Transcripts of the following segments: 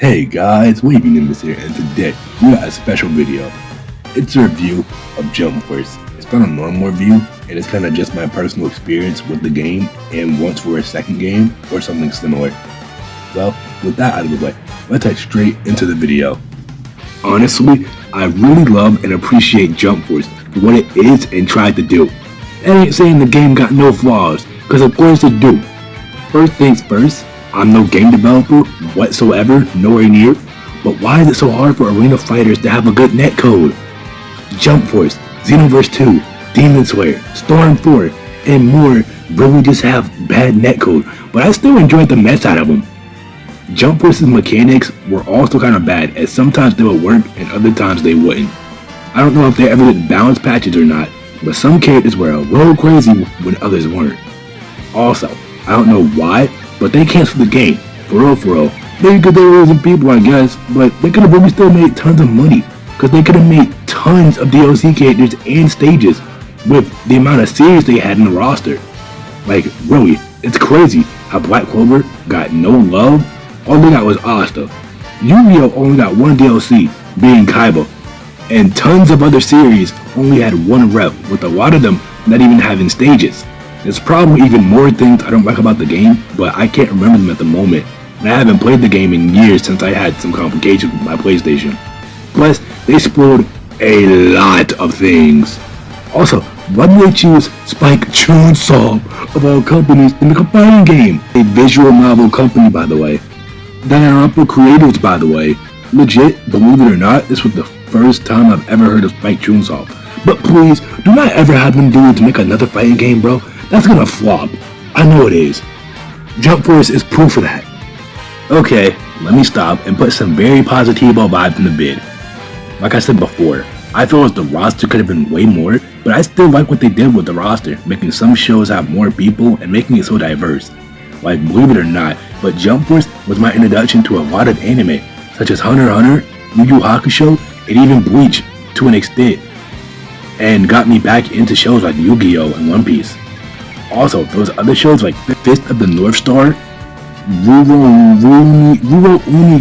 Hey guys, Waving in this here, and today we got a special video. It's a review of Jump Force. It's not a normal review, and it's kind of just my personal experience with the game and wants for a second game or something similar. Well, with that out of the way, let's head straight into the video. Honestly, I really love and appreciate Jump Force for what it is and tried to do. That ain't saying the game got no flaws, because of course it do. First things first, I'm no game developer whatsoever, nowhere near, but why is it so hard for arena fighters to have a good netcode? Jump Force, Xenoverse 2, Demon Slayer, Storm 4, and more really just have bad netcode, but I still enjoyed the mess out of them. Jump Force's mechanics were also kind of bad, as sometimes they would work and other times they wouldn't. I don't know if they ever did balance patches or not, but some characters were a little crazy when others weren't. Also, I don't know why, but they canceled the game, for real. Maybe because they were losing people, I guess, but they could have really still made tons of money, because they could have made tons of DLC characters and stages with the amount of series they had in the roster. Like, really, it's crazy how Black Clover got no love. All they got was Asta. Yu-Gi-Oh! Only got one DLC, being Kaiba, and tons of other series only had one rep, with a lot of them not even having stages. There's probably even more things I don't like about the game, but I can't remember them at the moment, and I haven't played the game in years since I had some complications with my PlayStation. Plus, they spoiled a lot of things. Also, why did they choose Spike Chunsoft of all companies in the fighting game? A visual novel company, by the way. Naruto creators, by the way. Legit, believe it or not, this was the first time I've ever heard of Spike Chunsoft. But please, do not ever have them do it to make another fighting game, bro. That's gonna flop. I know it is. Jump Force is proof of that. Okay, let me stop and put some very positivo vibes in the bid. Like I said before, I feel as the roster could have been way more, but I still like what they did with the roster, making some shows have more people and making it so diverse. Like, believe it or not, but Jump Force was my introduction to a lot of anime, such as Hunter x Hunter, Yu Yu Hakusho, and even Bleach to an extent, and got me back into shows like Yu-Gi-Oh! And One Piece. Also, those other shows like Fist of the North Star, Rurouni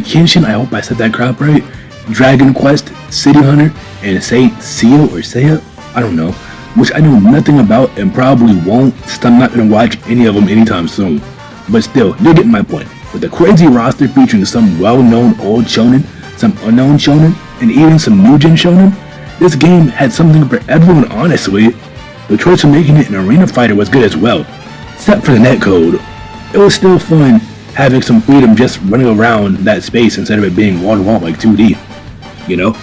Kenshin, I hope I said that crap right, Dragon Quest, City Hunter, and Seiya, I don't know, which I know nothing about and probably won't, since I'm not going to watch any of them anytime soon. But still, you're getting my point. With a crazy roster featuring some well-known old shonen, some unknown shonen, and even some new gen shonen, this game had something for everyone, honestly. The choice of making it an arena fighter was good as well, except for the netcode. It was still fun having some freedom just running around that space instead of it being wall-to-wall like 2D, you know?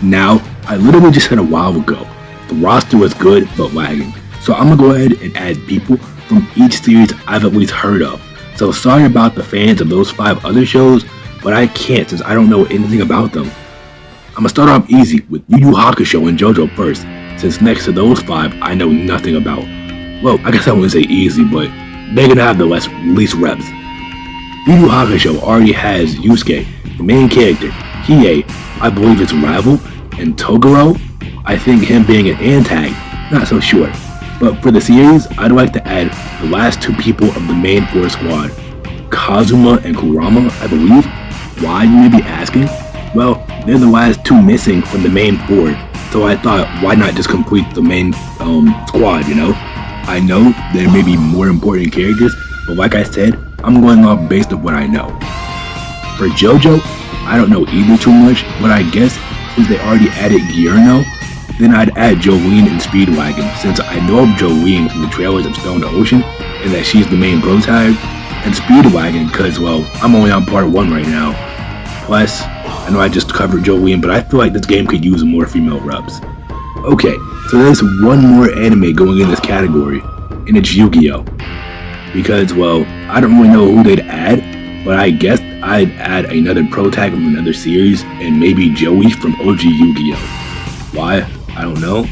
Now, I literally just said a while ago, the roster was good but lagging, so I'm gonna go ahead and add people from each series I've at least heard of. So sorry about the fans of those 5 other shows, but I can't since I don't know anything about them. I'm gonna start off easy with Yu Yu Hakusho and JoJo first, since next to those 5 I know nothing about. Well, I guess I wouldn't say easy, but they're gonna have the least reps. Yu Yu Hakusho already has Yusuke, the main character, Hiei, I believe his rival, and Toguro, I think him being an antag, not so sure. But for the series, I'd like to add the last 2 people of the main 4 squad, Kazuma and Kurama, I believe. Why, you may be asking? Well, they're the last 2 missing from the main 4, so I thought, why not just complete the main squad, you know? I know there may be more important characters, but like I said, I'm going off based on what I know. For JoJo, I don't know either too much, but I guess since they already added Giorno, then I'd add Jolene and Speedwagon, since I know of Jolene from the trailers of Stone Ocean, and that she's the main protag, and Speedwagon because, well, I'm only on part 1 right now. Plus, I know I just covered Jolene, but I feel like this game could use more female reps. Okay, so there's one more anime going in this category, and it's Yu-Gi-Oh! Because, well, I don't really know who they'd add, but I guess I'd add another protag from another series, and maybe Joey from OG Yu-Gi-Oh! Why? I don't know.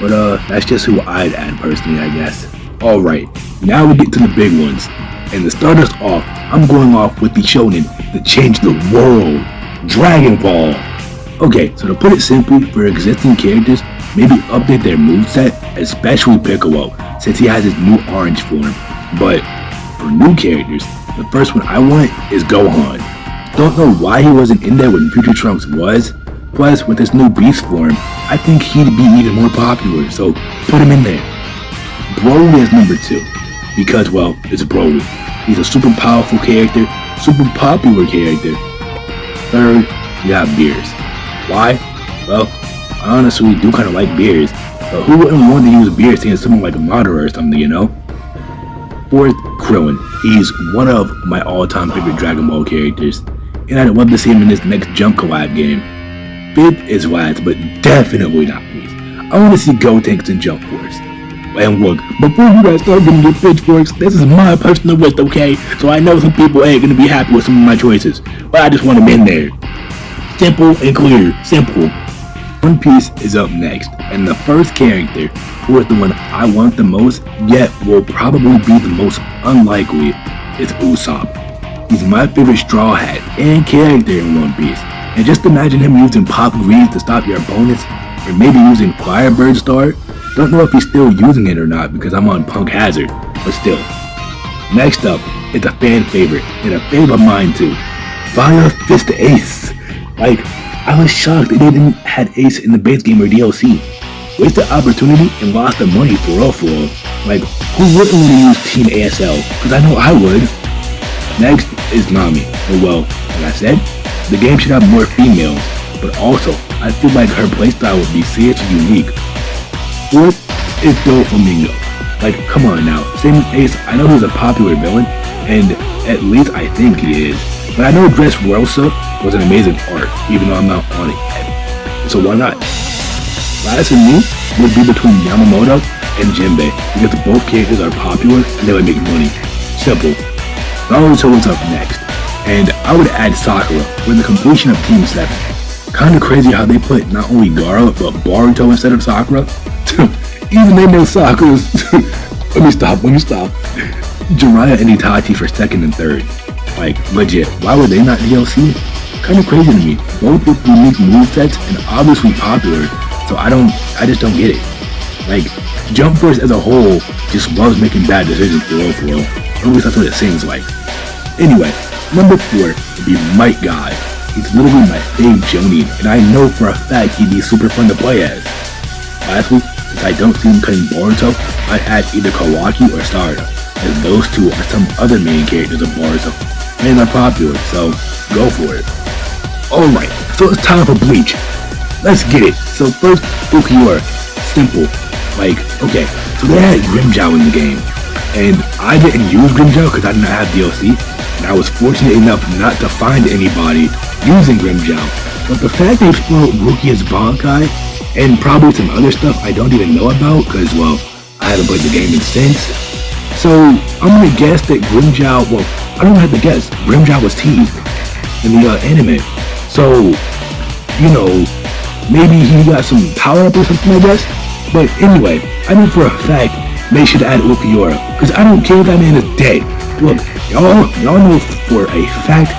But that's just who I'd add personally, I guess. Alright, now we get to the big ones. And to start us off, I'm going off with the shonen that changed the world, Dragon Ball. Okay, so to put it simply, for existing characters, maybe update their moveset, especially Piccolo, since he has his new orange form. But for new characters, the first one I want is Gohan. Don't know why he wasn't in there when Future Trunks was. Plus, with his new beast form, I think he'd be even more popular, so put him in there. Broly is number 2, because, well, it's Broly. He's a super powerful character, super popular character. Third, you have Beers. Why? Well, I honestly do kind of like Beers, but who wouldn't want to use Beers seeing someone like a Madara or something, you know? Fourth, Krillin. He's one of my all-time favorite Dragon Ball characters, and I'd love to see him in this next Jump collab game. Fifth is last, but definitely not least, I want to see Gotenks in Jump Force. And look, before you guys start getting your pitchforks, this is my personal list, okay? So I know some people ain't gonna be happy with some of my choices, but I just want them in there. Simple and clear. Simple. One Piece is up next, and the first character, who is the one I want the most, yet will probably be the most unlikely, is Usopp. He's my favorite Straw Hat and character in One Piece. And just imagine him using Pop Grease to stop your opponents, or maybe using Firebird Star. Don't know if he's still using it or not because I'm on Punk Hazard, but still. Next up, it's a fan favorite, and a favorite of mine too. Fire Fist Ace. Like, I was shocked they didn't had Ace in the base game or DLC. Wasted opportunity and lost the money for real. Like, who wouldn't want to use Team ASL? Because I know I would. Next is Nami. And well, like I said, the game should have more females, but also, I feel like her playstyle would be seriously unique. Fourth is Doflamingo. Like, come on now, same as Ace, I know he's a popular villain, and at least I think he is, but I know Dressrosa was an amazing art, even though I'm not on it yet. So why not? Last in me would be between Yamamoto and Jinbei, because both characters are popular and they would make money. Simple. Naruto is up next. And I would add Sakura for the completion of Team 7. Kinda crazy how they put not only Gaara, but Boruto instead of Sakura. Even they know Sakura's. Let me stop. Jiraiya and Itachi for second and third. Like, legit, why were they not DLC? Kinda crazy to me. Both with unique movesets and obviously popular, so I just don't get it. Like, Jump Force as a whole just loves making bad decisions for real. At least that's what it seems like. Anyway, number 4 would be Might God. He's literally my fave Jonin, and I know for a fact he'd be super fun to play as. Lastly, since I don't see him cutting Boruto, I'd add either Kawaki or Sarada, as those two are some other main characters of Boruto, and are popular, so go for it. Alright, so it's time for Bleach. Let's get it. So first, Ulquiorra. Simple. Like, okay, so they had Grimmjow in the game, and I didn't use Grimmjow because I did not have DLC, and I was fortunate enough not to find anybody using Grimmjow. But the fact they exploded Rukia's Bankai, and probably some other stuff I don't even know about, because, well, I haven't played the game in since. So, I'm gonna guess that Grimmjow, well, I don't have to guess, Grimmjow was teased in the anime. So, you know, maybe he got some power up or something, I guess. But anyway, I know for a fact they should add Ulquiorra, because I don't care if that man is dead. Look, y'all know for a fact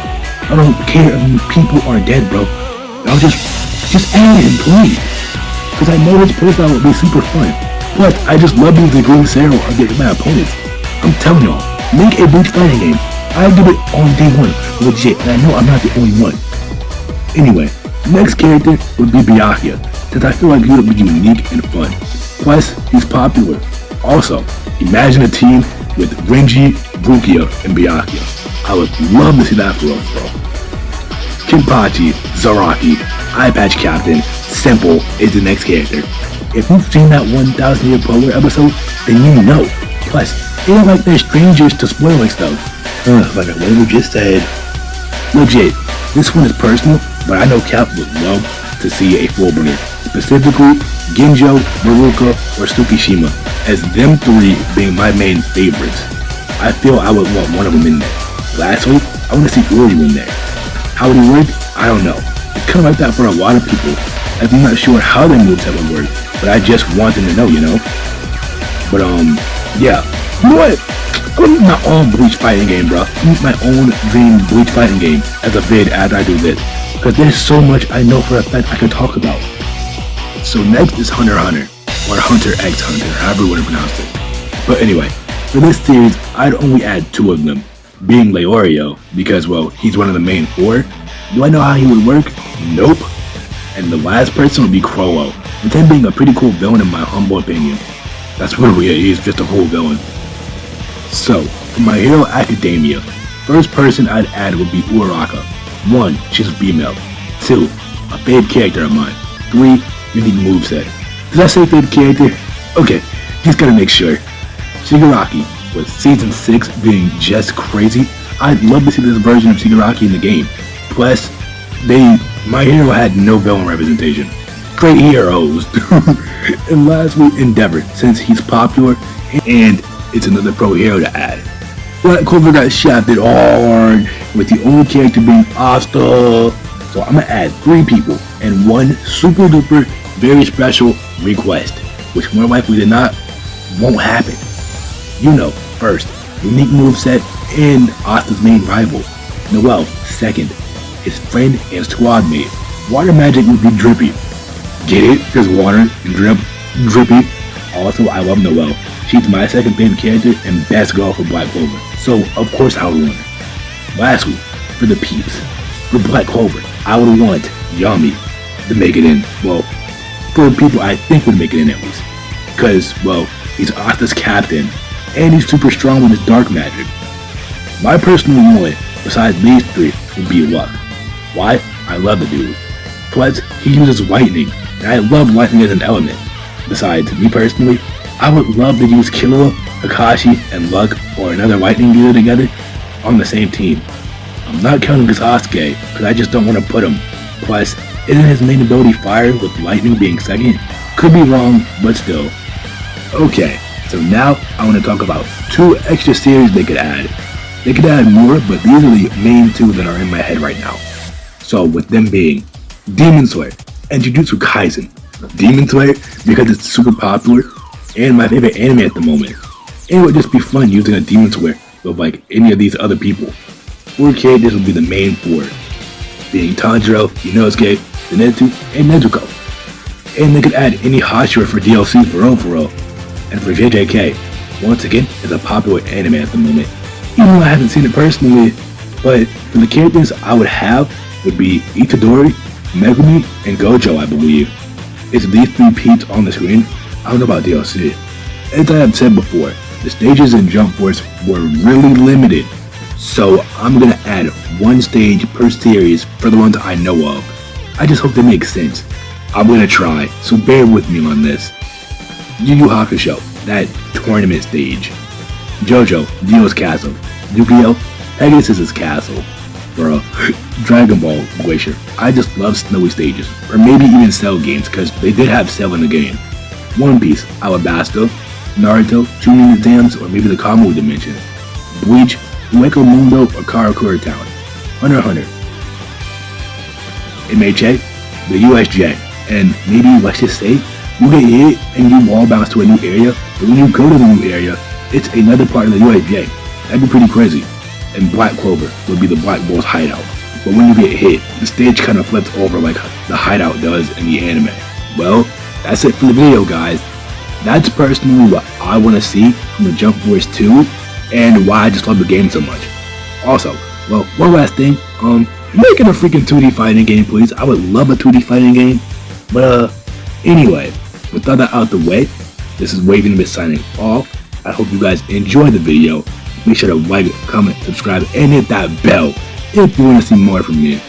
I don't care if people are dead, bro. Y'all just add him, please. Because I know his playstyle would be super fun. Plus, I just love using Green Zero against my opponents. I'm telling y'all, make a Bleach fighting game. I did it on day 1, legit, and I know I'm not the only one. Anyway, next character would be Byakuya, since I feel like he would be unique and fun. Plus, he's popular. Also, imagine a team with Renji, Rukia, and Byakuya. I would love to see that for real, bro. Kenpachi, Zaraki, Eye Patch Captain, Simple is the next character. If you've seen that 1000 Year Polar episode, then you know. Plus, they don't like they're strangers to spoiling stuff. Like I literally just said. Legit, this one is personal, but I know Cap would love to see a Fullbringer. Specifically, Genjo, Baruka, or Tsukishima, as them 3 being my main favorites. I feel I would want one of them in there. Lastly, I want to see Uryu in there. How would he work? I don't know. It's kind of like that for a lot of people, as I'm not sure how their moveset would work, but I just want them to know, you know? But yeah. You know what? I'm gonna make my own Bleach fighting game, bro. I'm gonna make my own dream Bleach fighting game as a vid as I do this, because there's so much I know for a fact I could talk about. So next is Hunter x Hunter, or Hunter x Hunter, however you want to pronounce it. But anyway, for this series, I'd only add 2 of them. being Leorio, because, well, he's one of the main four. Do I know how he would work? Nope. And the last person would be Crollo, with him being a pretty cool villain in my humble opinion. That's what he is, just a whole villain. So, for My Hero Academia, first person I'd add would be Uraraka. 1, she's a female. 2, a favorite character of mine. 3, unique moveset. Did I say favorite character? Okay, just gotta make sure. Shigaraki, with Season 6 being just crazy, I'd love to see this version of Shigaraki in the game. Plus, My Hero had no villain representation. Great heroes. And lastly, Endeavor, since he's popular and it's another pro hero to add. Black Clover got shafted hard with the only character being Asta. So I'm gonna add 3 people and 1 super duper very special request, which more likely than not won't happen. You know, first, unique moveset and Asta's main rival. Noel, second, his friend and squad mate. Water magic would be Drippy. Get it? Because water, Drippy. Also, I love Noel. She's my second favorite character and best girl for Black Clover. So, of course, I would want her. Lastly, for the peeps, for Black Clover, I would want Yami to make it in. Well, for the people I think would make it in at least. Because, well, he's Asta's captain, and he's super strong with his dark magic. My personal one, besides these 3, would be Luck. Why? I love the dude. Plus, he uses lightning, and I love lightning as an element. Besides, me personally, I would love to use Killua, Kakashi, and Luck, or another lightning user together, on the same team. I'm not counting Sasuke, because I just don't want to put him. Plus, isn't his main ability fire with lightning being second? Could be wrong, but still. Okay, so now I want to talk about 2 extra series they could add. They could add more, but these are the main 2 that are in my head right now. So with them being Demon Slayer and Jujutsu Kaisen. Demon Slayer because it's super popular and my favorite anime at the moment. And it would just be fun using a Demon Slayer with like any of these other people. 4 characters would be the main 4, being Tanjiro, Inosuke, Zenitsu, and Nezuko. And they could add any Hashira for DLC for real. And for JJK, once again, it's a popular anime at the moment. Even though I haven't seen it personally, but for the characters I would have would be Itadori, Megumi, and Gojo, I believe. It's these 3 peeps on the screen. I don't know about DLC. As I have said before, the stages in Jump Force were really limited, so I'm gonna add 1 stage per series for the ones I know of. I just hope they make sense. I'm gonna try, so bear with me on this. Yu Yu Hakusho, that tournament stage. JoJo, Dio's Castle. Yu-Gi-Oh, Pegasus's Castle. Bro, Dragon Ball Glacier. I just love snowy stages, or maybe even Cell games, because they did have Cell in the game. One Piece, Alabasta, Naruto, Chunin Exams, or maybe the Kamo Dimension. Bleach, Ueko Mundo, or Karakura Town. Hunter x Hunter. MHA, the USJ, and maybe let's just say you get hit and you wall bounce to a new area, but when you go to the new area, it's another part of the USJ. That'd be pretty crazy. And Black Clover would be the Black Bull's hideout. But when you get hit, the stage kind of flips over like the hideout does in the anime. Well, that's it for the video, guys. That's personally what I want to see from the Jump Force 2 and why I just love the game so much. Also, well, one last thing, make it a freaking 2D fighting game, please. I would love a 2D fighting game. But anyway, with all that out the way, this is Waving Miss signing off. I hope you guys enjoyed the video. Make sure to like, comment, subscribe, and hit that bell if you want to see more from me.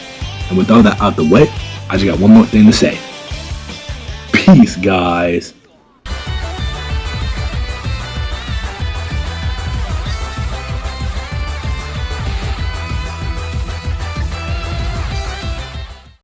And with all that out the way, I just got one more thing to say. Peace, guys.